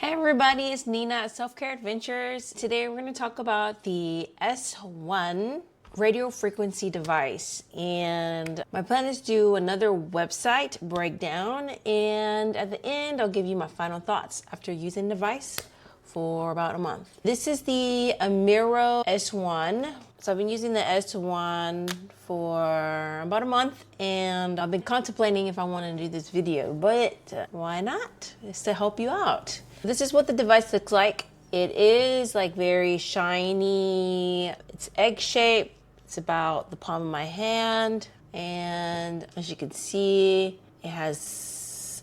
Hey everybody, it's Nina at Self-Care Adventures. Today we're going to talk about the S1 radio frequency device, and my plan is to do another website breakdown, and at the end I'll give you my final thoughts after using the device for about a month. This is the Amiro S1. So I've been using the S1 for about a month, and I've been contemplating if I want to do this video, but why not? It's to help you out. This is what the device looks like. It is like very shiny. It's egg shaped. It's about the palm of my hand, and as you can see, it has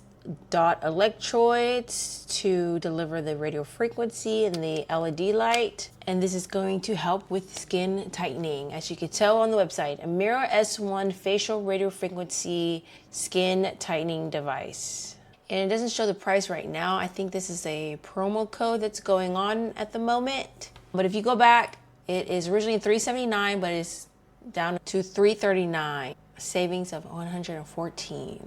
dot electrodes to deliver the radio frequency and the LED light, and this is going to help with skin tightening. As you can tell on the website, Amiro S1 facial radio frequency skin tightening device. And it doesn't show the price right now. I think this is a promo code that's going on at the moment, but if you go back, it is originally $379, but it's down to $339, savings of $114.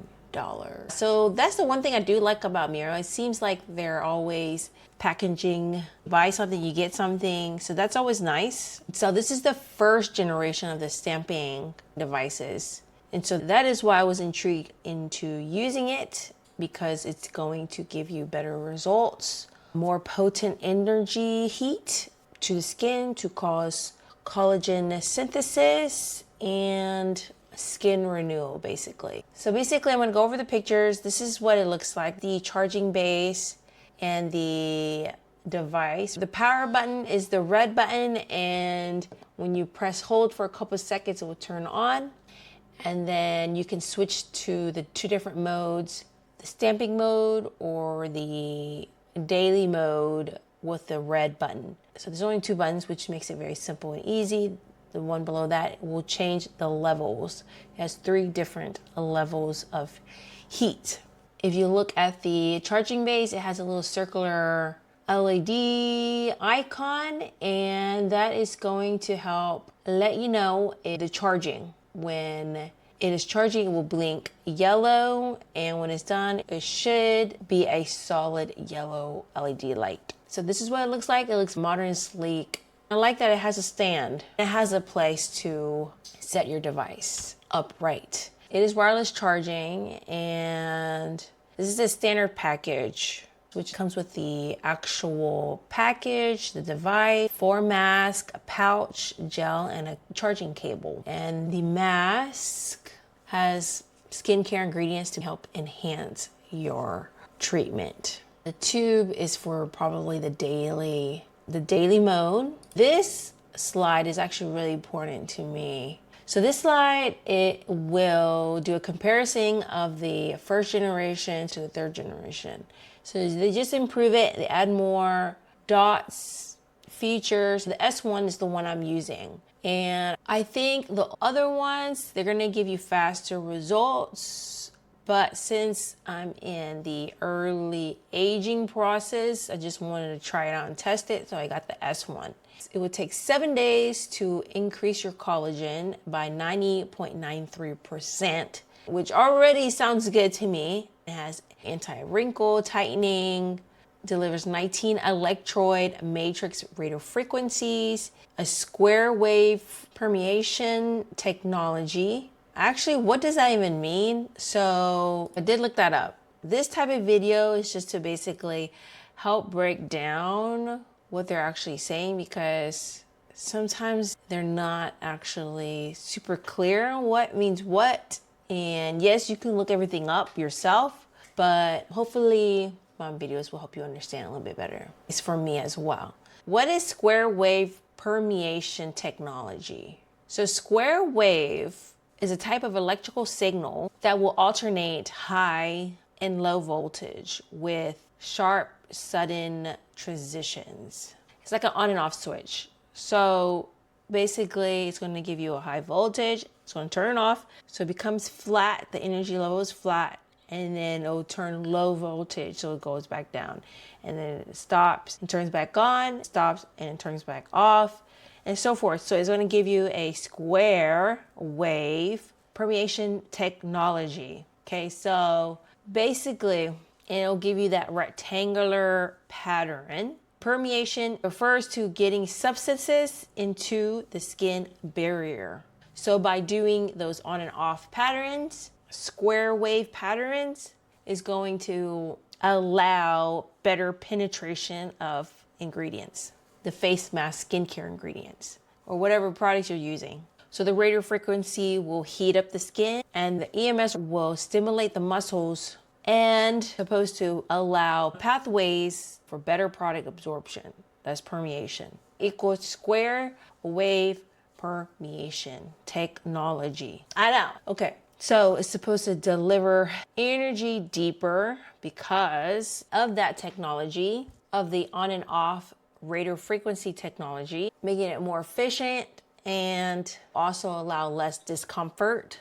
So that's the one thing I do like about Miro. It seems like they're always packaging, buy something, you get something. So that's always nice. So this is the first generation of the stamping devices. And so that is why I was intrigued into using it, because it's going to give you better results, more potent energy heat to the skin to cause collagen synthesis and skin renewal, basically. So basically I'm going to go over the pictures. This is what it looks like, the charging base and the device. The power button is the red button, and when you press hold for a couple of seconds it will turn on, and then you can switch to the two different modes, the stamping mode or the daily mode with the red button. So there's only two buttons, which makes it very simple and easy. The one below that will change the levels. It has 3 different levels of heat. If you look at the charging base, it has a little circular LED icon, and that is going to help let you know the charging. When it is charging, it will blink yellow, and when it's done, it should be a solid yellow LED light. So this is what it looks like. It looks modern and sleek. I like that it has a stand. It has a place to set your device upright. It is wireless charging, and this is a standard package, which comes with the actual package, the device, 4 masks, a pouch, gel, and a charging cable. And the mask has skincare ingredients to help enhance your treatment. The tube is for probably the daily mode. This slide is actually really important to me. So this slide, it will do a comparison of the first generation to the third generation. So they just improve it, they add more dots, features. The S1 is the one I'm using. And I think the other ones, they're gonna give you faster results. But since I'm in the early aging process, I just wanted to try it out and test it, so I got the S1. It would take 7 days to increase your collagen by 90.93%, which already sounds good to me. It has anti-wrinkle tightening, delivers 19 electrode matrix radio frequencies, a square wave permeation technology. Actually, what does that even mean? So I did look that up. This type of video is just to basically help break down what they're actually saying, because sometimes they're not actually super clear on what means what. And yes, you can look everything up yourself, but hopefully my videos will help you understand a little bit better. It's for me as well. What is square wave permeation technology? So square wave is a type of electrical signal that will alternate high and low voltage with sharp, sudden transitions. It's like an on and off switch. So basically, it's going to give you a high voltage, it's going to turn it off, so it becomes flat, the energy level is flat, and then it'll turn low voltage, so it goes back down. And then it stops and turns back on, stops and it turns back off, and so forth. So it's going to give you a square wave permeation technology. Okay, so basically and it'll give you that rectangular pattern. Permeation refers to getting substances into the skin barrier. So by doing those on and off patterns, square wave patterns is going to allow better penetration of ingredients, the face mask, skincare ingredients, or whatever products you're using. So the radio frequency will heat up the skin, and the EMS will stimulate the muscles and supposed to allow pathways for better product absorption. That's permeation. Equals square wave permeation technology. I know. Okay. So it's supposed to deliver energy deeper because of that technology, of the on and off radio frequency technology, making it more efficient and also allow less discomfort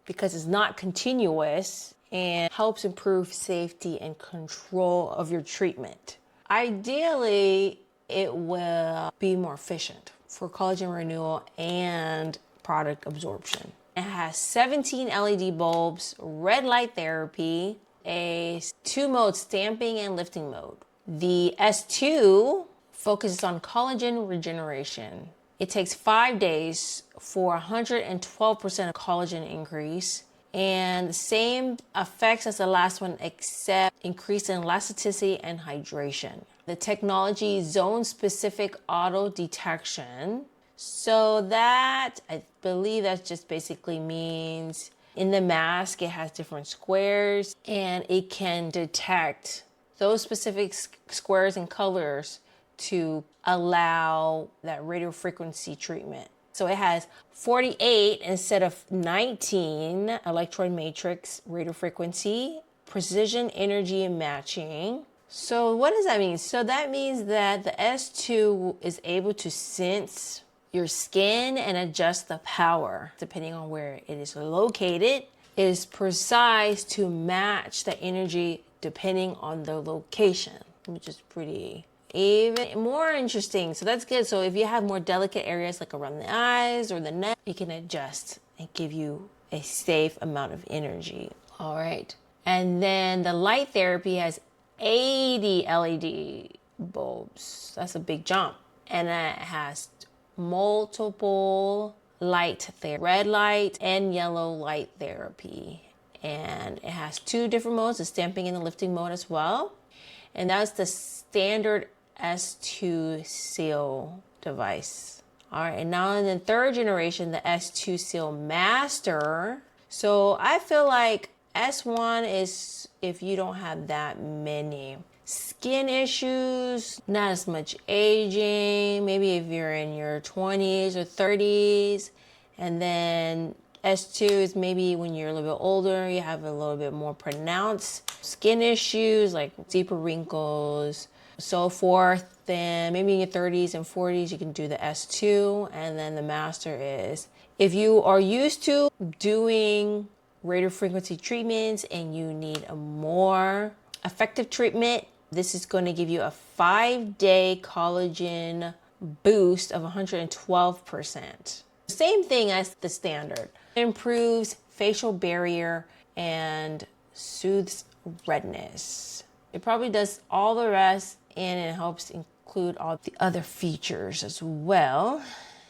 because it's not continuous and helps improve safety and control of your treatment. Ideally, it will be more efficient for collagen renewal and product absorption. It has 17 LED bulbs, red light therapy, a 2-mode stamping and lifting mode. The S2 focuses on collagen regeneration. It takes 5 days for 112% collagen increase, and the same effects as the last one except increase in elasticity and hydration. The technology zone-specific auto detection. So that, I believe that just basically means in the mask, it has different squares and it can detect those specific squares and colors to allow that radio frequency treatment. So it has 48 instead of 19 electrode matrix radio frequency, precision energy matching. So what does that mean? So that means that the S2 is able to sense your skin and adjust the power depending on where it is located. It is precise to match the energy depending on the location, which is pretty even more interesting. So that's good. So if you have more delicate areas like around the eyes or the neck, you can adjust and give you a safe amount of energy. All right. And then the light therapy has 80 LED bulbs. That's a big jump. And it has multiple light therapy, red light and yellow light therapy. And it has 2 different modes, the stamping and the lifting mode as well. And that's the standard S2 seal device. All right, and now in the 3rd generation, the S2 seal master. So I feel like S1 is if you don't have that many skin issues, not as much aging, maybe if you're in your 20s or 30s, and then S2 is maybe when you're a little bit older, you have a little bit more pronounced skin issues like deeper wrinkles, so forth. Then maybe in your 30s and 40s, you can do the S2. And then the master is if you are used to doing radio frequency treatments and you need a more effective treatment, this is going to give you a 5-day collagen boost of 112%. Same thing as the standard. It improves facial barrier and soothes redness. It probably does all the rest, and it helps include all the other features as well.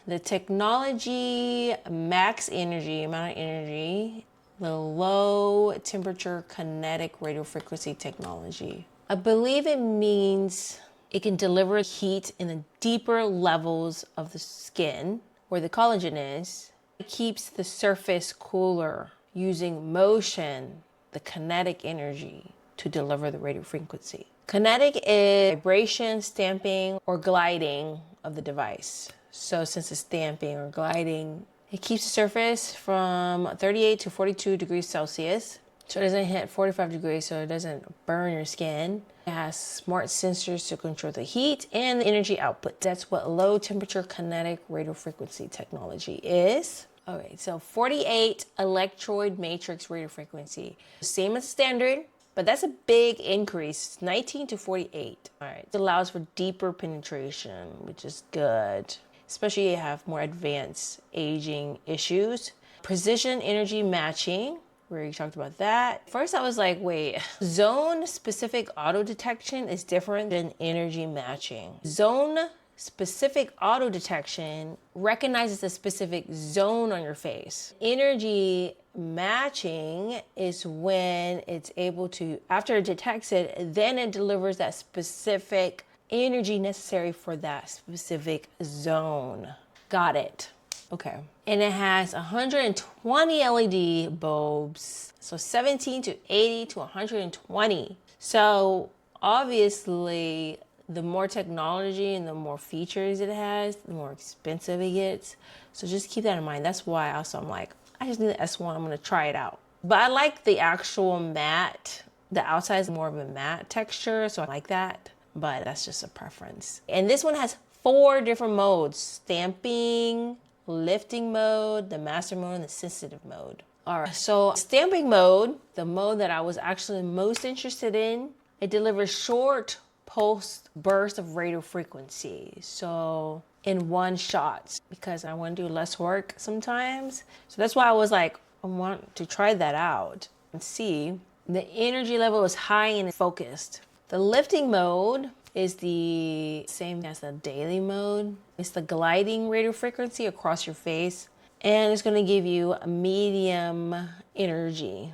The technology, max energy, amount of energy, the low temperature kinetic radio frequency technology. I believe it means it can deliver heat in the deeper levels of the skin where the collagen is. It keeps the surface cooler using motion, the kinetic energy to deliver the radio frequency. Kinetic is vibration, stamping, or gliding of the device. So since it's stamping or gliding, it keeps the surface from 38 to 42 degrees Celsius. So it doesn't hit 45 degrees, so it doesn't burn your skin. It has smart sensors to control the heat and the energy output. That's what low temperature kinetic radio frequency technology is. All right, so 48 electrode matrix radio frequency. Same as standard, but that's a big increase, 19 to 48. All right, it allows for deeper penetration, which is good, especially if you have more advanced aging issues. Precision energy matching, We already talked about that. First, I was like, wait, zone specific auto detection is different than energy matching. Zone specific auto detection recognizes a specific zone on your face. Energy matching is when it's able to, after it detects it, then it delivers that specific energy necessary for that specific zone. Got it. Okay. And it has 120 LED bulbs. So 17 to 80 to 120. So obviously, the more technology and the more features it has, the more expensive it gets. So just keep that in mind. That's why also I'm like, I just need the S1. I'm going to try it out. But I like the actual matte. The outside is more of a matte texture, so I like that. But that's just a preference. And this one has 4 different modes: stamping, lifting mode, the master mode, and the sensitive mode. All right, so stamping mode, the mode that I was actually most interested in, it delivers short pulse burst of radio frequency. So in one shot, because I want to do less work sometimes. So that's why I was like, I want to try that out and see. The energy level is high and focused. The lifting mode is the same as the daily mode. It's the gliding radio frequency across your face, and it's going to give you a medium energy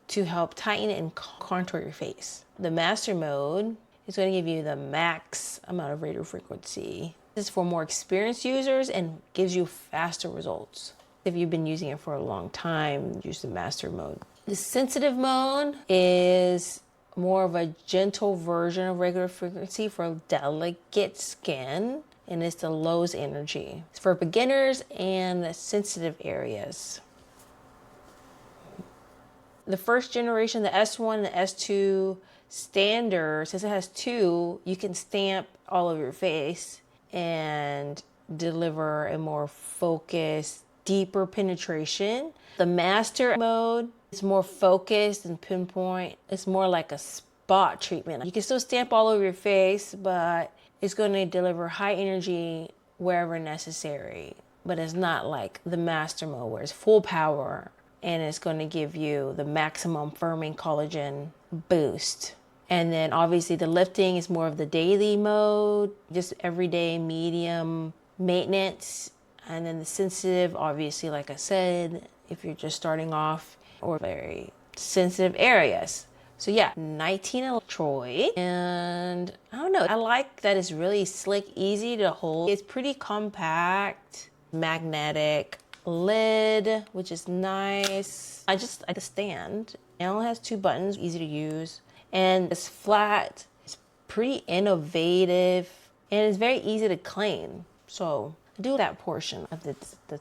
to help tighten and contour your face. The master mode is going to give you the max amount of radio frequency. This is for more experienced users and gives you faster results. If you've been using it for a long time, use the master mode. The sensitive mode is more of a gentle version of regular frequency for delicate skin, and it's the lowest energy. It's for beginners and the sensitive areas. The first generation, the S1 and the S2 standard, since it has 2, you can stamp all over your face and deliver a more focused, deeper penetration. The master mode is more focused and pinpoint. It's more like a spot treatment. You can still stamp all over your face, but it's going to deliver high energy wherever necessary. But it's not like the master mode where it's full power and it's going to give you the maximum firming collagen boost. And then obviously the lifting is more of the daily mode, just everyday medium maintenance. And then the sensitive, obviously, like I said, if you're just starting off, or very sensitive areas. So yeah, 19 electroid. And I don't know, I like that it's really slick, easy to hold. It's pretty compact, magnetic lid, which is nice. I like the stand. It only has 2 buttons, easy to use. And it's flat, it's pretty innovative, and it's very easy to clean. So I do that portion of the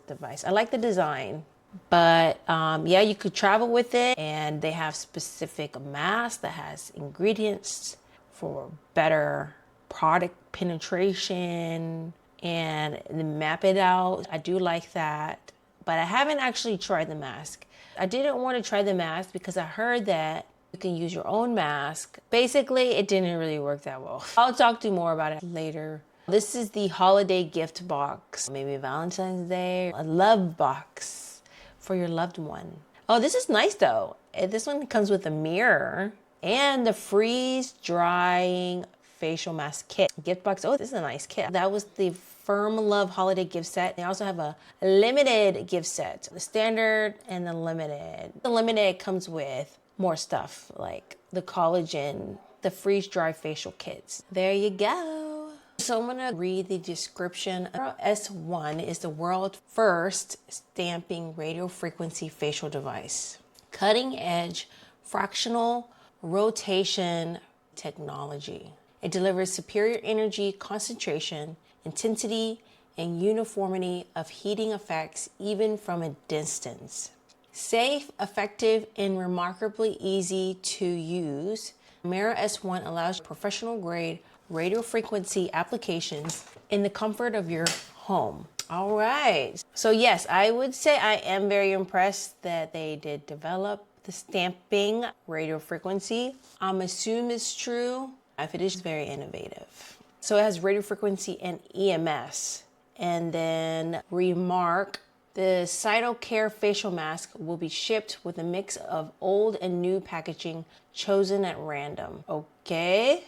device. I like the design, but yeah, you could travel with it, and they have specific masks that has ingredients for better product penetration and map it out. I do like that, but I haven't actually tried the mask. I didn't want to try the mask because I heard that you can use your own mask. Basically, it didn't really work that well. I'll talk to you more about it later. This is the holiday gift box, maybe Valentine's Day, a love box for your loved one. Oh, this is nice though. This one comes with a mirror and the freeze drying facial mask kit. Gift box, oh, this is a nice kit. That was the Firm Love holiday gift set. They also have a limited gift set, the standard and the limited. The limited comes with more stuff like the collagen, the freeze dry facial kits. There you go. So I'm gonna read the description. Amiro S1 is the world's first stamping radio frequency facial device. Cutting edge fractional rotation technology. It delivers superior energy concentration, intensity, and uniformity of heating effects even from a distance. Safe, effective, and remarkably easy to use, Amiro S1 allows professional grade radio frequency applications in the comfort of your home. All right. So yes, I would say I am very impressed that they did develop the stamping radio frequency. I'm assuming it's true. If it is, very innovative. So it has radio frequency and EMS. And then remark The Cytocare facial mask will be shipped with a mix of old and new packaging chosen at random. Okay.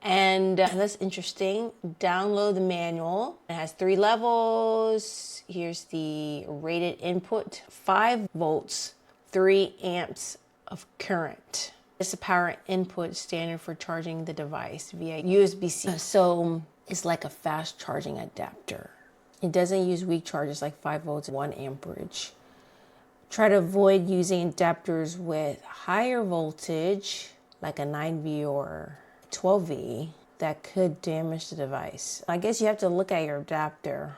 And that's interesting. Download the manual. It has 3 levels. Here's the rated input: 5 volts, 3 amps of current. It's a power input standard for charging the device via USB-C. So it's like a fast charging adapter. It doesn't use weak charges like 5 volts, 1 amperage. Try to avoid using adapters with higher voltage, like a 9V or 12V, that could damage the device. I guess you have to look at your adapter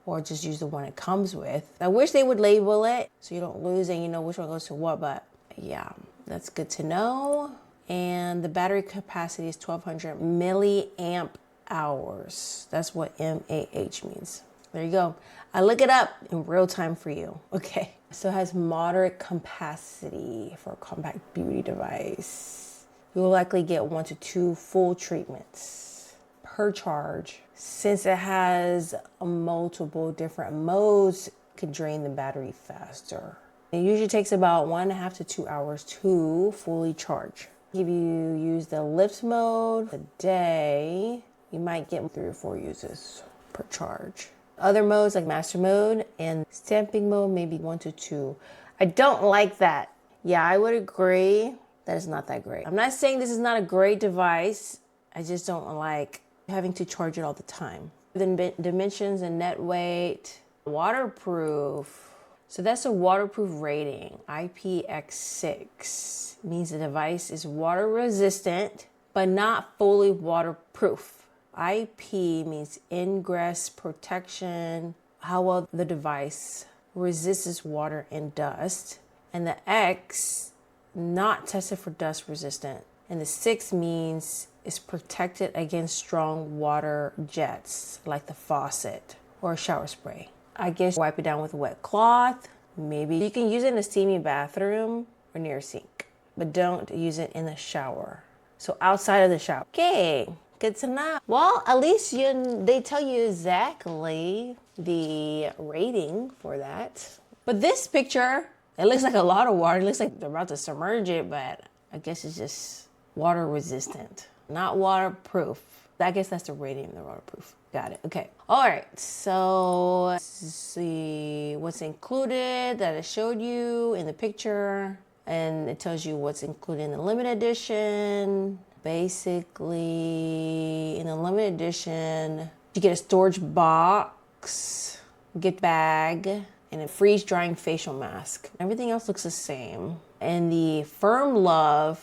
or just use the one it comes with. I wish they would label it so you don't lose and you know which one goes to what, but yeah, that's good to know. And the battery capacity is 1200 milliamp hours. That's what MAH means. There you go. I look it up in real time for you. Okay. So it has moderate capacity for a compact beauty device. You will likely get 1 to 2 full treatments per charge. Since it has multiple different modes, it can drain the battery faster. It usually takes about 1.5 to 2 hours to fully charge. If you use the lips mode a day, you might get 3 or 4 uses per charge. Other modes like master mode and stamping mode, maybe 1 to 2. I don't like that. Yeah, I would agree that it's not that great. I'm not saying this is not a great device. I just don't like having to charge it all the time. The dimensions and net weight, waterproof. So that's a waterproof rating. IPX6 means the device is water resistant, but not fully waterproof. IP means ingress protection, how well the device resists water and dust. And the X, not tested for dust resistant. And the 6 means it's protected against strong water jets, like the faucet or a shower spray. I guess wipe it down with a wet cloth. Maybe you can use it in a steamy bathroom or near a sink, but don't use it in the shower. So outside of the shower. Okay. Good to know. Well, at least they tell you exactly the rating for that. But this picture, it looks like a lot of water. It looks like they're about to submerge it, but I guess it's just water resistant, not waterproof. I guess that's the rating, the waterproof. Got it. Okay. All right. So let's see what's included that I showed you in the picture. And it tells you what's included in the limited edition. Basically, in the limited edition, you get a storage box, gift bag, and a freeze drying facial mask. Everything else looks the same. And the Firm Love,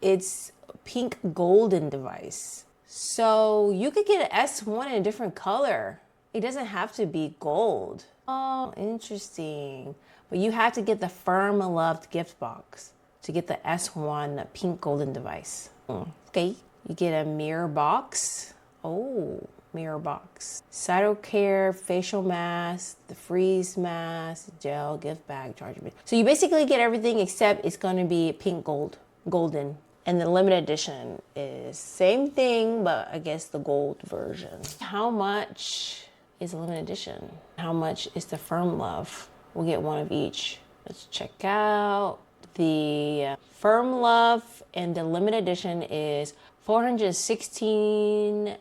it's a pink golden device. So you could get an S1 in a different color. It doesn't have to be gold. Oh, interesting. But you have to get the Firm Loved gift box to get the S1 pink golden device. Okay, you get a mirror box. Oh, mirror box. Cytocare facial mask, the freeze mask, gel, gift bag, charger. So you basically get everything except it's going to be pink golden. And the limited edition is same thing, but I guess the gold version. How much is the limited edition? How much is the Firm Love? We'll get one of each. Let's check out. The Firm Love and the limited edition is $416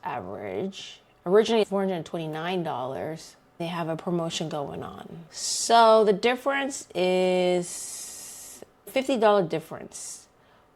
average. Originally $429. They have a promotion going on. So the difference is $50 difference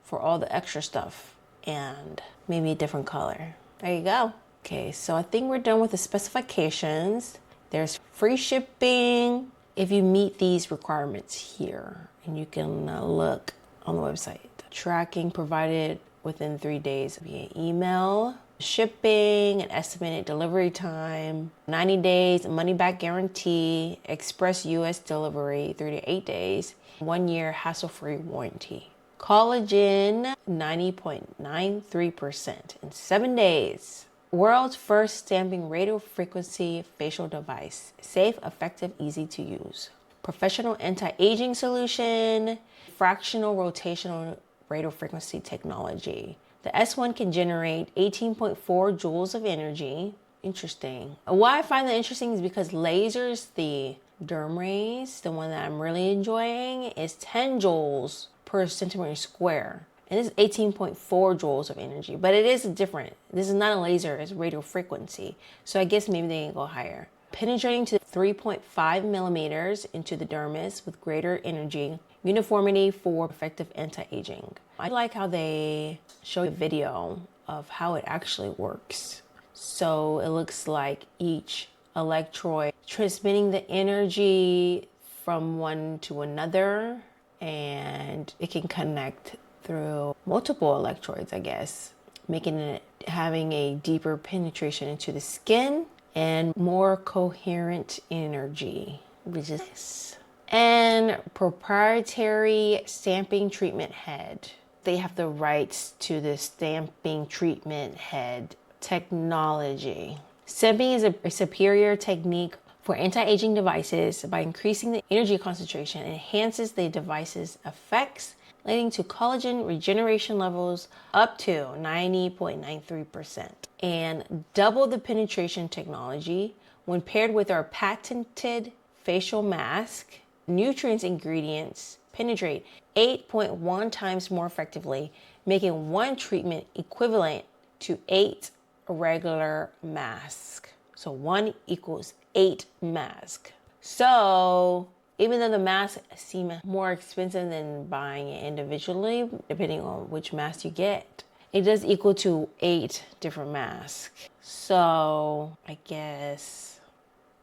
for all the extra stuff and maybe a different color. There you go. Okay, so I think we're done with the specifications. There's free shipping if you meet these requirements here, and you can look on the website. Tracking provided within 3 days via email. Shipping and estimated delivery time, 90 days, money back guarantee, express US delivery, 3 to 8 days, 1 year hassle-free warranty. Collagen, 90.93% in 7 days. World's first stamping radiofrequency facial device. Safe, effective, easy to use. Professional anti-aging solution. Fractional rotational radiofrequency technology. The S1 can generate 18.4 joules of energy, Interesting. Why I find that interesting is because lasers, the DermRays, the one that I'm really enjoying, is 10 joules per centimeter square. And this is 18.4 joules of energy, but it is different. This is not a laser, it's radio frequency. So I guess maybe they can go higher. Penetrating to 3.5 millimeters into the dermis with greater energy, uniformity for effective anti-aging. I like how they show a video of how it actually works. So it looks like each electrode transmitting the energy from one to another, and it can connect through multiple electrodes, I guess, making it having a deeper penetration into the skin and more coherent energy, which is nice. And proprietary stamping treatment head. They have the rights to the stamping treatment head technology. Stamping is a superior technique for anti-aging devices. By increasing the energy concentration, it enhances the device's effects, leading to collagen regeneration levels up to 90.93%. And double the penetration technology when paired with our patented facial mask. Nutrients ingredients penetrate 8.1 times more effectively, making one treatment equivalent to 8 regular masks. So 1 equals 8 masks. So even though the masks seem more expensive than buying it individually, depending on which mask you get, it does equal to 8 different masks. So I guess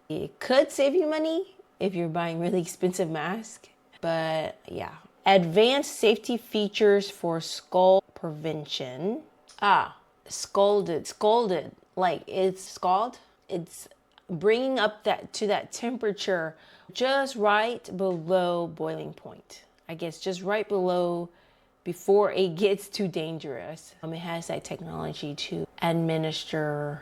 it could save you money if you're buying really expensive masks. But yeah. Advanced safety features for scald prevention. Scalded. Like it's scald. It's bringing up that temperature just right below boiling point. I guess just right below before it gets too dangerous. It has that technology to administer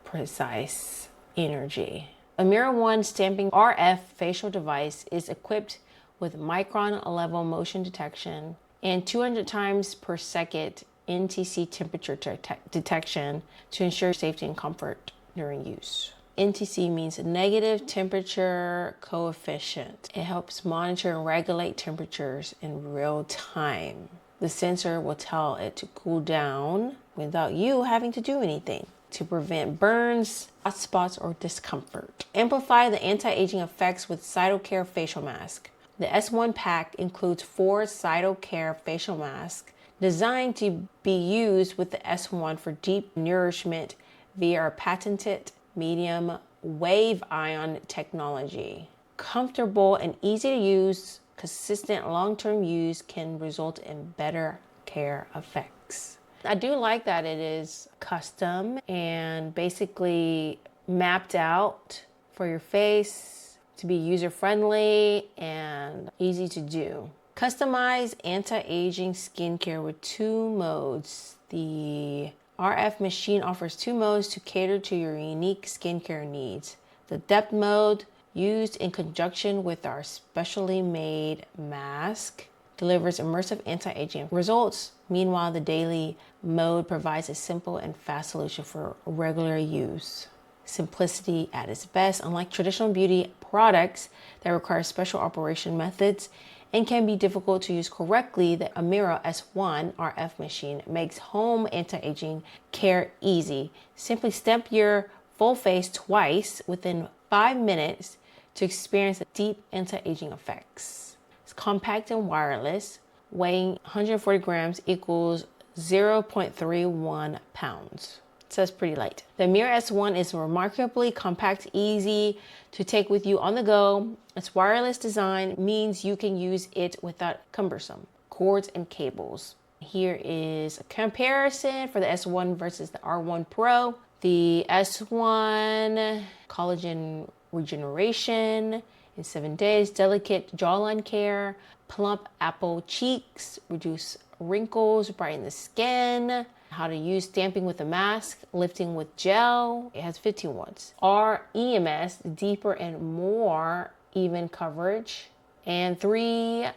precise energy. Amiro 1 stamping RF facial device is equipped with micron level motion detection and 200 times per second NTC temperature detection to ensure safety and comfort during use. NTC means negative temperature coefficient. It helps monitor and regulate temperatures in real time. The sensor will tell it to cool down without you having to do anything to prevent burns, hot spots, or discomfort. Amplify the anti-aging effects with Cytocare facial mask. The S1 pack includes 4 Cytocare facial masks designed to be used with the S1 for deep nourishment via our patented medium wave ion technology. Comfortable and easy to use, consistent long-term use can result in better care effects. I do like that it is custom and basically mapped out for your face to be user-friendly and easy to do. Customize anti-aging skincare with 2 modes. The RF machine offers 2 modes to cater to your unique skincare needs. The depth mode, used in conjunction with our specially made mask, delivers immersive anti-aging results. Meanwhile, the daily mode provides a simple and fast solution for regular use. Simplicity at its best. Unlike traditional beauty products that require special operation methods and can be difficult to use correctly, the Amiro S1 RF machine makes home anti-aging care easy. Simply stamp your full face twice within 5 minutes to experience the deep anti-aging effects. It's compact and wireless, weighing 140 grams equals 0.31 pounds. So that's pretty light. The Amiro S1 is remarkably compact, easy to take with you on the go. Its wireless design means you can use it without cumbersome cords and cables. Here is a comparison for the S1 versus the R1 Pro. The S1, collagen regeneration in 7 days, delicate jawline care, plump apple cheeks, reduce wrinkles, brighten the skin. How to use stamping with a mask, lifting with gel. It has 15 watts. R-EMS, deeper and more even coverage, and 3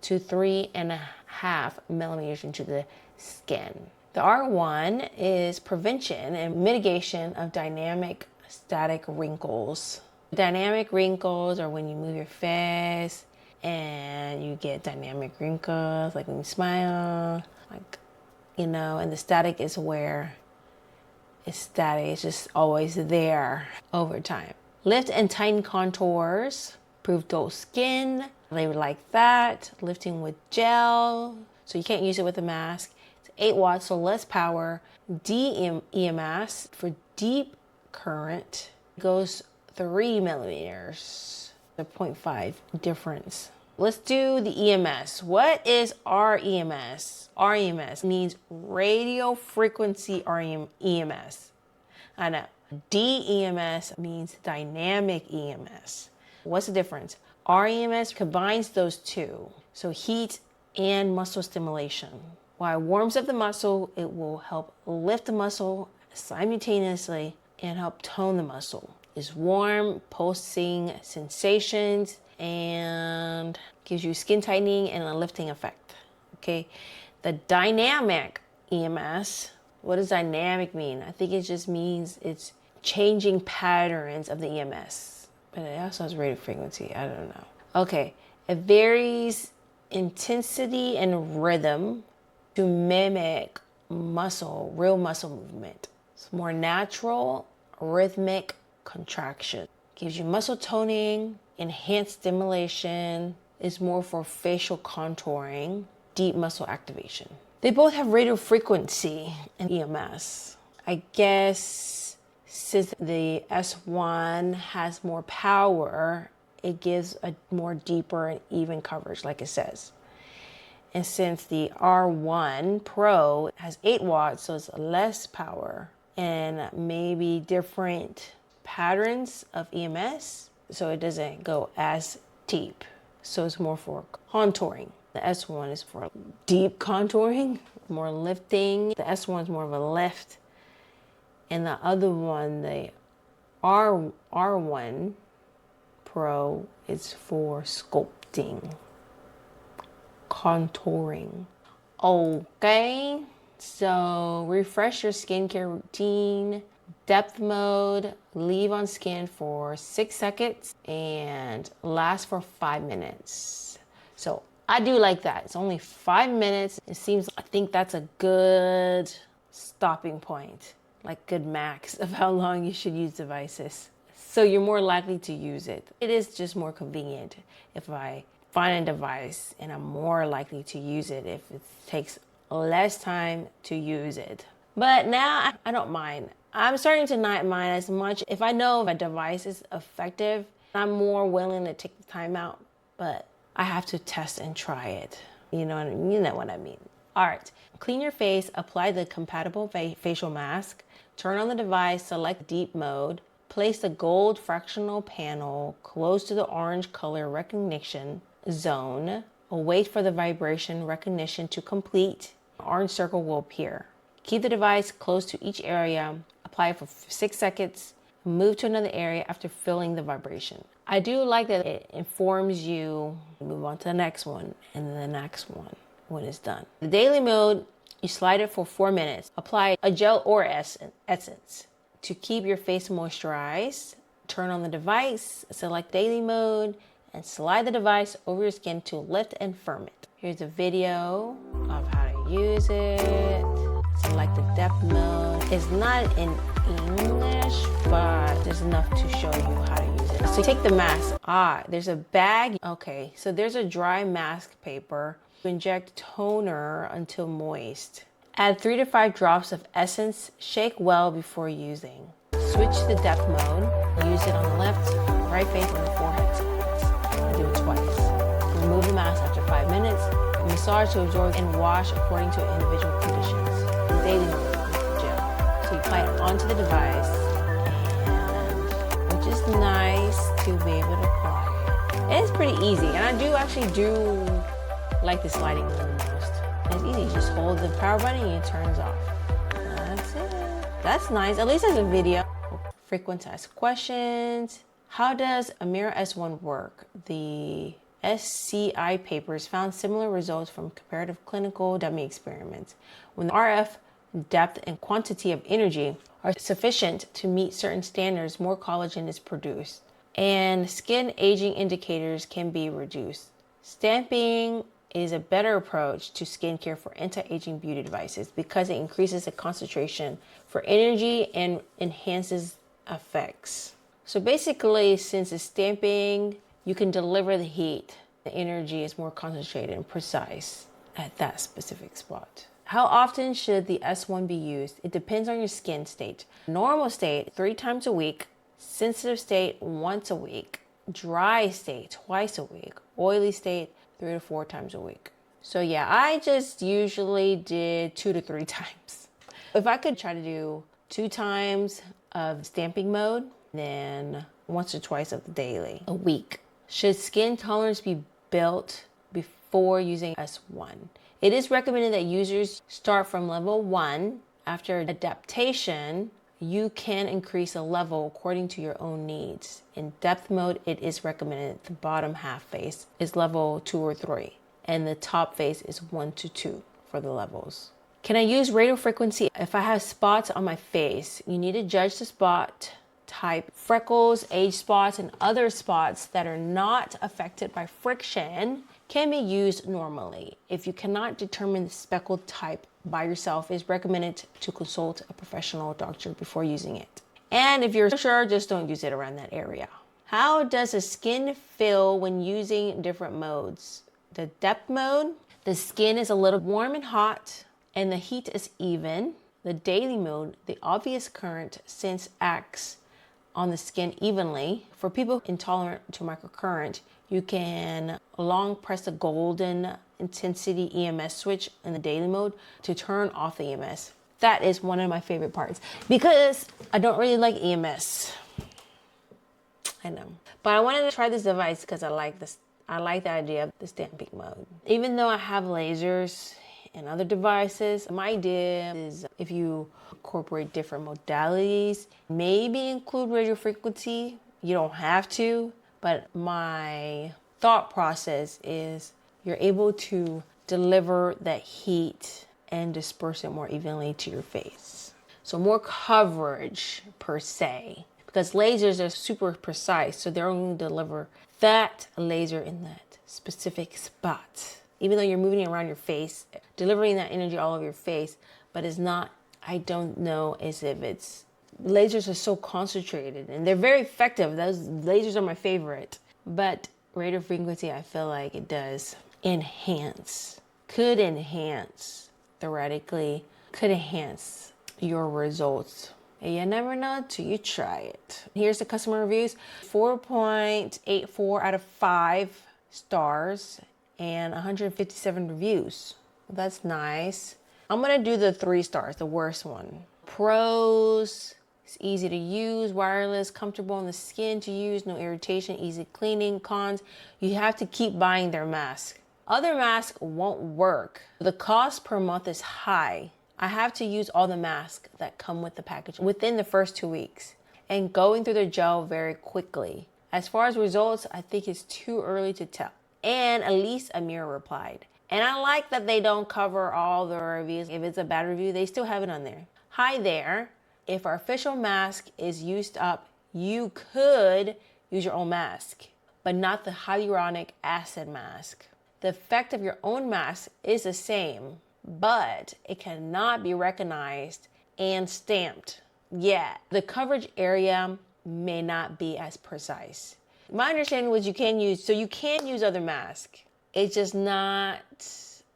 to 3.5 millimeters into the skin. The R1 is prevention and mitigation of dynamic static wrinkles. Dynamic wrinkles are when you move your face and you get dynamic wrinkles, like when you smile, like, you know, and the static is where it's static, it's just always there over time. Lift and tighten contours, improve dull skin, they would like that. Lifting with gel, so you can't use it with a mask. It's 8 watts, so less power. D-EMS for deep current, goes 3 millimeters, the 0.5 difference. Let's do the EMS. What is R-EMS? R-EMS means radio frequency EMS. I know. D-EMS means dynamic EMS. What's the difference? R-EMS combines those two. So heat and muscle stimulation. While it warms up the muscle, it will help lift the muscle simultaneously and help tone the muscle. It's warm, pulsing sensations, and gives you skin tightening and a lifting effect. Okay, the dynamic EMS, what does dynamic mean? I think it just means it's changing patterns of the EMS, but it also has radio frequency. I don't know. Okay, it varies intensity and rhythm to mimic muscle, real muscle movement. It's more natural, rhythmic contraction. Gives you muscle toning, enhanced stimulation, is more for facial contouring, deep muscle activation. They both have radio frequency and EMS. I guess since the S1 has more power, it gives a more deeper and even coverage, like it says. And since the R1 Pro has 8 watts, so it's less power and maybe different patterns of EMS, so it doesn't go as deep. So it's more for contouring. The S1 is for deep contouring, more lifting. The S1 is more of a lift. And the other one, the R1 Pro, is for sculpting, contouring. Okay, so refresh your skincare routine. Depth mode, leave on skin for 6 seconds and last for 5 minutes. So I do like that. It's only 5 minutes. It seems, I think that's a good stopping point, like good max of how long you should use devices. So you're more likely to use it. It is just more convenient if I find a device, and I'm more likely to use it if it takes less time to use it. But now I don't mind. I'm starting to not mind as much. If I know if a device is effective, I'm more willing to take the time out, but I have to test and try it. You know what I mean. All right, clean your face, apply the compatible facial mask, turn on the device, select deep mode, place the gold fractional panel close to the orange color recognition zone, wait for the vibration recognition to complete. An orange circle will appear. Keep the device close to each area, apply it for 6 seconds, move to another area after feeling the vibration. I do like that it informs you, move on to the next one, and then the next one when it's done. The daily mode, you slide it for 4 minutes. Apply a gel or essence to keep your face moisturized. Turn on the device, select daily mode, and slide the device over your skin to lift and firm it. Here's a video of how to use it. Select the depth mode. It's not in English, but there's enough to show you how to use it. So take the mask. There's a bag. Okay, so there's a dry mask paper. Inject toner until moist. Add 3 to 5 drops of essence. Shake well before using. Switch to depth mode. Use it on the left, right face, and the forehead sides. Do it twice. Remove the mask after 5 minutes. Massage to absorb and wash according to individual conditions. Daily mode with gel. So you apply it onto the device, and which is nice to be able to apply it. It's pretty easy, and I do actually like the sliding one the most. It's easy. You just hold the power button and it turns off. That's it. That's nice. At least there's a video. Frequent asked questions. How does Amira S1 work? The SCI papers found similar results from comparative clinical dummy experiments. When the RF depth, and quantity of energy are sufficient to meet certain standards, more collagen is produced, and skin aging indicators can be reduced. Stamping is a better approach to skincare for anti-aging beauty devices because it increases the concentration for energy and enhances effects. So basically, since it's stamping, you can deliver the heat. The energy is more concentrated and precise at that specific spot. How often should the S1 be used? It depends on your skin state. Normal state, 3 times a week. Sensitive state, once a week. Dry state, twice a week. Oily state, 3 to 4 times a week. So yeah, I just usually did 2 to 3 times. If I could try to do 2 times of stamping mode, then once or twice of the daily, a week. Should skin tolerance be built before using S1? It is recommended that users start from level 1. After adaptation, you can increase a level according to your own needs. In depth mode, it is recommended the bottom half face is level 2 or 3, and the top face is 1 to 2 for the levels. Can I use radiofrequency if I have spots on my face? You need to judge the spot type. Freckles, age spots, and other spots that are not affected by friction can be used normally. If you cannot determine the speckle type by yourself, it's recommended to consult a professional doctor before using it. And if you're sure, just don't use it around that area. How does the skin feel when using different modes? The depth mode, the skin is a little warm and hot, and the heat is even. The daily mode, the obvious current sense acts on the skin evenly. For people intolerant to microcurrent, you can long press the golden intensity EMS switch in the daily mode to turn off the EMS. That is one of my favorite parts because I don't really like EMS. I know, but I wanted to try this device because I like this. I like the idea of the stamping mode. Even though I have lasers and other devices, my idea is if you incorporate different modalities, maybe include radiofrequency. You don't have to, but my thought process is you're able to deliver that heat and disperse it more evenly to your face. So more coverage per se, because lasers are super precise, so they're only going to deliver that laser in that specific spot. Even though you're moving it around your face, delivering that energy all over your face, but it's not, I don't know as if it's, lasers are so concentrated and they're very effective. Those lasers are my favorite, but radio frequency, I feel like it does enhance, could enhance, theoretically, could enhance your results. And you never know till you try it. Here's the customer reviews. 4.84 out of 5 stars and 157 reviews. That's nice. I'm gonna do the 3 stars, the worst one. Pros, it's easy to use, wireless, comfortable on the skin to use, no irritation, easy cleaning. Cons, you have to keep buying their mask. Other masks won't work. The cost per month is high. I have to use all the masks that come with the package within the first 2 weeks and going through the gel very quickly. As far as results, I think it's too early to tell. And at least Amiro replied. And I like that they don't cover all the reviews. If it's a bad review, they still have it on there. Hi there. If our official mask is used up, you could use your own mask, but not the hyaluronic acid mask. The effect of your own mask is the same, but it cannot be recognized and stamped. Yeah, the coverage area may not be as precise. My understanding was you can use, so you can use other masks. It's just not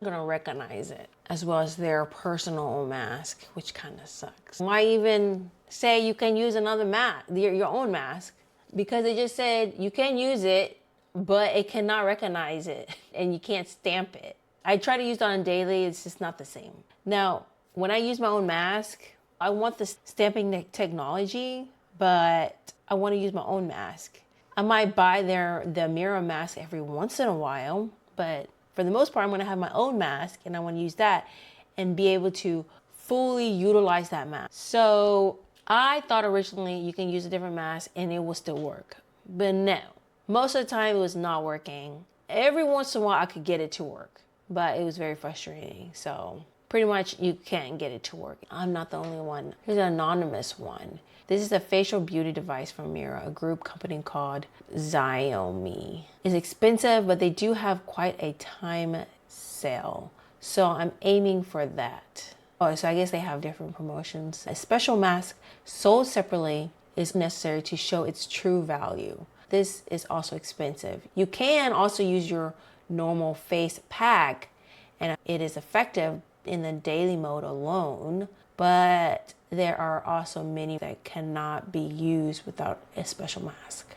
gonna recognize it as well as their personal mask, which kind of sucks. Why even say you can use another mask, your own mask? Because they just said you can use it, but it cannot recognize it and you can't stamp it. I try to use it on a daily, it's just not the same. Now, when I use my own mask, I want the stamping technology, but I want to use my own mask. I might buy the Amiro mask every once in a while, but for the most part, I'm going to have my own mask and I want to use that and be able to fully utilize that mask. So I thought originally you can use a different mask and it will still work, but no. Most of the time it was not working. Every once in a while I could get it to work, but it was very frustrating. So pretty much you can't get it to work. I'm not the only one. Here's an anonymous one. This is a facial beauty device from Amiro, a group company called Xiaomi. It's expensive, but they do have quite a time sale. So I'm aiming for that. Oh, so I guess they have different promotions. A special mask sold separately is necessary to show its true value. This is also expensive. You can also use your normal face pack, and it is effective in the daily mode alone, but there are also many that cannot be used without a special mask.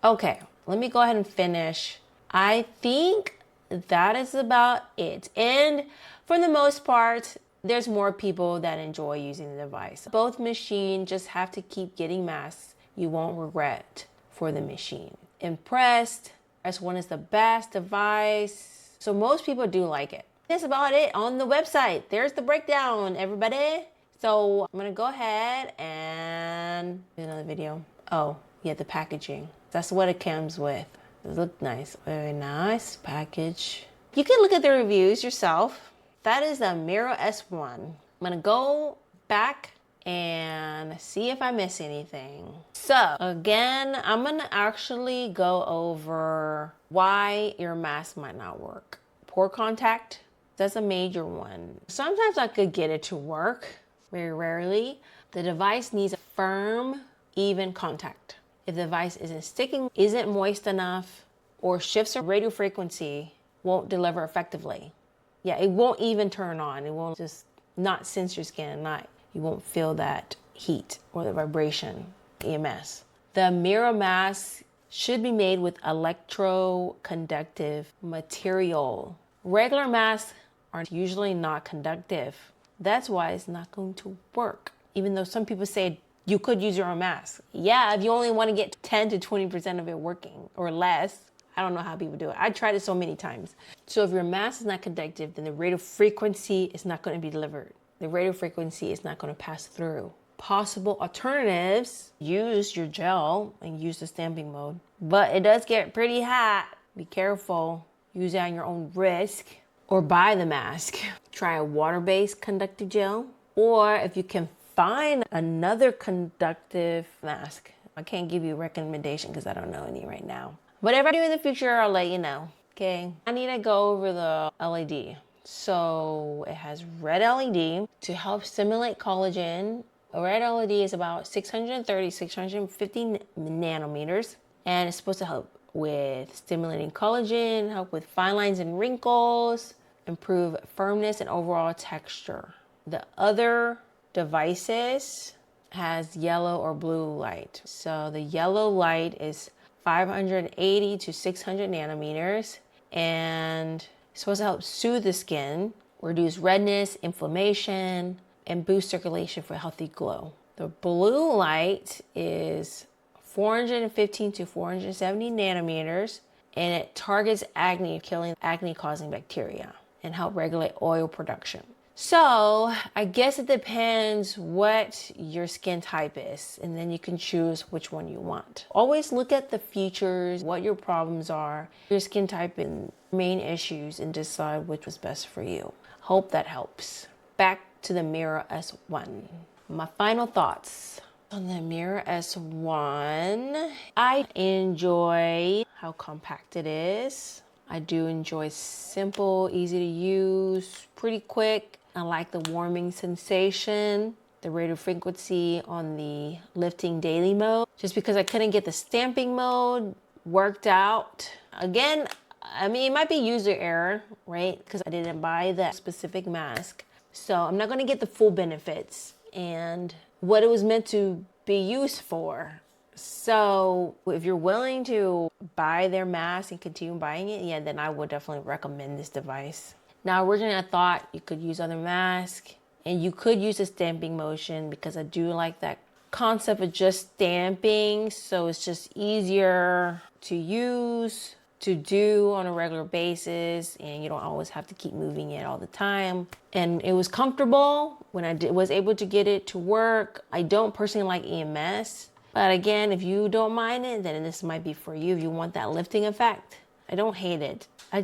Okay, let me go ahead and finish. I think that is about it. And for the most part, there's more people that enjoy using the device. Both machines just have to keep getting masks. You won't regret for the machine. Impressed. S1 is the best device. So most people do like it. That's about it on the website. There's the breakdown, everybody. So I'm gonna go ahead and do another video. Oh, yeah, the packaging. That's what it comes with. It looked nice, very nice package. You can look at the reviews yourself. That is the Amiro S1. I'm gonna go back and see if I miss anything. So again, I'm gonna actually go over why your mask might not work. Poor contact, that's a major one. Sometimes I could get it to work, very rarely. The device needs a firm, even contact. If the device isn't sticking, isn't moist enough, or shifts of radio frequency, won't deliver effectively. Yeah, it won't even turn on. It won't just not sense your skin at night. You won't feel that heat or the vibration, EMS. The Amiro mask should be made with electroconductive material. Regular masks are usually not conductive. That's why it's not going to work. Even though some people say you could use your own mask. Yeah, if you only want to get 10 to 20% of it working or less. I don't know how people do it. I tried it so many times. So if your mask is not conductive, then the radio frequency is not going to be delivered. The radio frequency is not going to pass through. Possible alternatives, use your gel and use the stamping mode. But it does get pretty hot. Be careful. Use it on your own risk. Or buy the mask. Try a water-based conductive gel. Or if you can find another conductive mask. I can't give you a recommendation because I don't know any right now. But if I do in the future, I'll let you know, okay? I need to go over the LED. So it has red LED to help stimulate collagen. A red LED is about 630, 650 nanometers. And it's supposed to help with stimulating collagen, help with fine lines and wrinkles, improve firmness and overall texture. The other devices has yellow or blue light. So the yellow light is 580 to 600 nanometers, and it's supposed to help soothe the skin, reduce redness, inflammation, and boost circulation for a healthy glow. The blue light is 415 to 470 nanometers, and it targets acne, killing acne-causing bacteria, and help regulate oil production. So I guess it depends what your skin type is, and then you can choose which one you want. Always look at the features, what your problems are, your skin type and main issues, and decide which was best for you. Hope that helps. Back to the Amiro S1. My final thoughts on the Amiro S1. I enjoy how compact it is. I do enjoy simple, easy to use, pretty quick. I like the warming sensation, the radio frequency on the lifting daily mode. Just because I couldn't get the stamping mode worked out. Again, I mean, it might be user error, right? Because I didn't buy that specific mask. So I'm not gonna get the full benefits and what it was meant to be used for. So if you're willing to buy their mask and continue buying it, yeah, then I would definitely recommend this device. Now, originally I thought you could use other masks and you could use the stamping motion because I do like that concept of just stamping. So it's just easier to use, to do on a regular basis, and you don't always have to keep moving it all the time. And it was comfortable when I was able to get it to work. I don't personally like EMS. But again, if you don't mind it, then this might be for you if you want that lifting effect. I don't hate it. I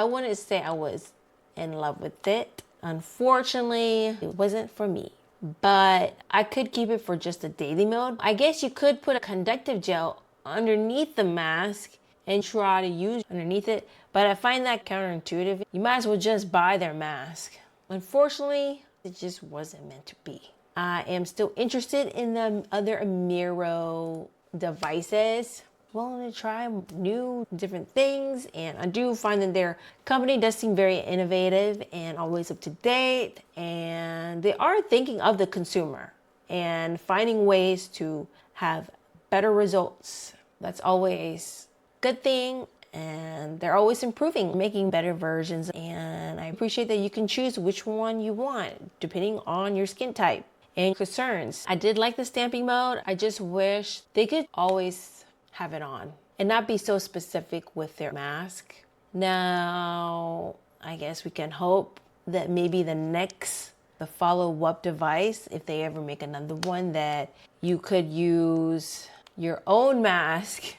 wouldn't say I was in love with it. Unfortunately, it wasn't for me. But I could keep it for just a daily mode. I guess you could put a conductive gel underneath the mask and try to use underneath it, but I find that counterintuitive. You might as well just buy their mask. Unfortunately, it just wasn't meant to be. I am still interested in the other Amiro devices. Willing to try new different things, and I do find that their company does seem very innovative and always up to date, and they are thinking of the consumer and finding ways to have better results. That's always a good thing, and they're always improving, making better versions, and I appreciate that you can choose which one you want depending on your skin type and concerns. I did like the stamping mode. I just wish they could always have it on and not be so specific with their mask. Now, I guess we can hope that maybe the follow-up device, if they ever make another one, that you could use your own mask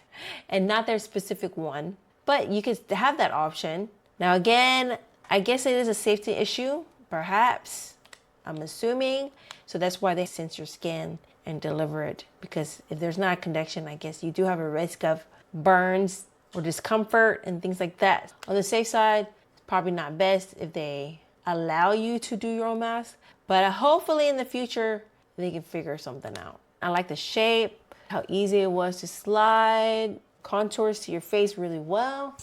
and not their specific one, but you could have that option. Now, again, I guess it is a safety issue, perhaps, I'm assuming. So that's why they sense your skin and deliver it, because if there's not a connection, I guess you do have a risk of burns or discomfort and things like that. On the safe side, it's probably not best if they allow you to do your own mask, but hopefully in the future they can figure something out. I like the shape, how easy it was to slide, contours to your face really well.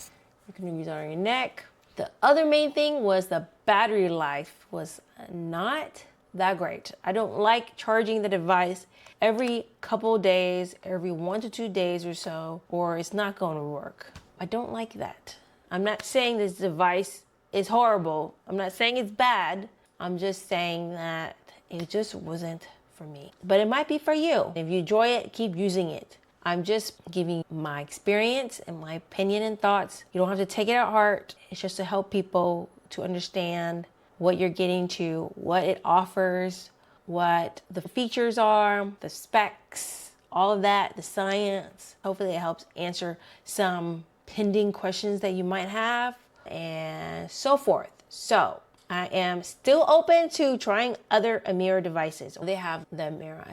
You can use it on your neck. The other main thing was the battery life was not that great. I don't like charging the device every couple days, every 1 to 2 days or so, or it's not going to work. I don't like that. I'm not saying this device is horrible. I'm not saying it's bad. I'm just saying that it just wasn't for me. But it might be for you. If you enjoy it, keep using it. I'm just giving my experience and my opinion and thoughts. You don't have to take it at heart. It's just to help people to understand what you're getting to, what it offers, what the features are, the specs, all of that, the science. Hopefully it helps answer some pending questions that you might have and so forth. So I am still open to trying other Amiro devices. They have the Amira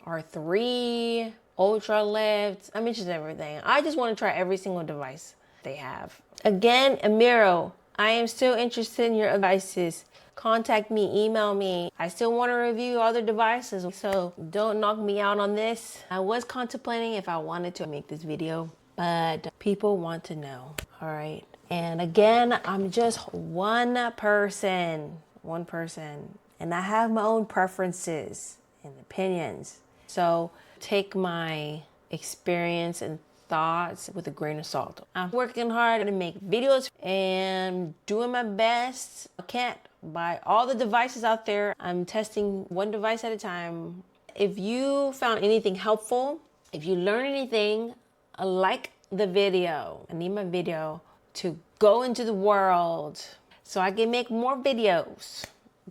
R3, Ultra Lift. I'm interested in everything. I just want to try every single device they have. Again, Amiro, I am still interested in your devices. Contact me, email me. I still want to review other devices, so don't knock me out on this. I was contemplating if I wanted to make this video, but people want to know, all right? And again, I'm just one person, and I have my own preferences and opinions. So take my experience and thoughts with a grain of salt. I'm working hard to make videos and doing my best. I can't buy all the devices out there. I'm testing one device at a time. If you found anything helpful, if you learned anything, like the video. I need my video to go into the world so I can make more videos.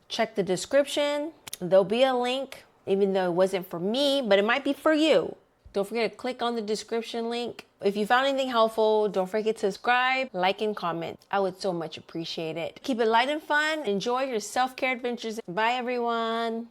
Check the description. There'll be a link, even though it wasn't for me, but it might be for you. Don't forget to click on the description link. If you found anything helpful, don't forget to subscribe, like, and comment. I would so much appreciate it. Keep it light and fun. Enjoy your self-care adventures. Bye, everyone.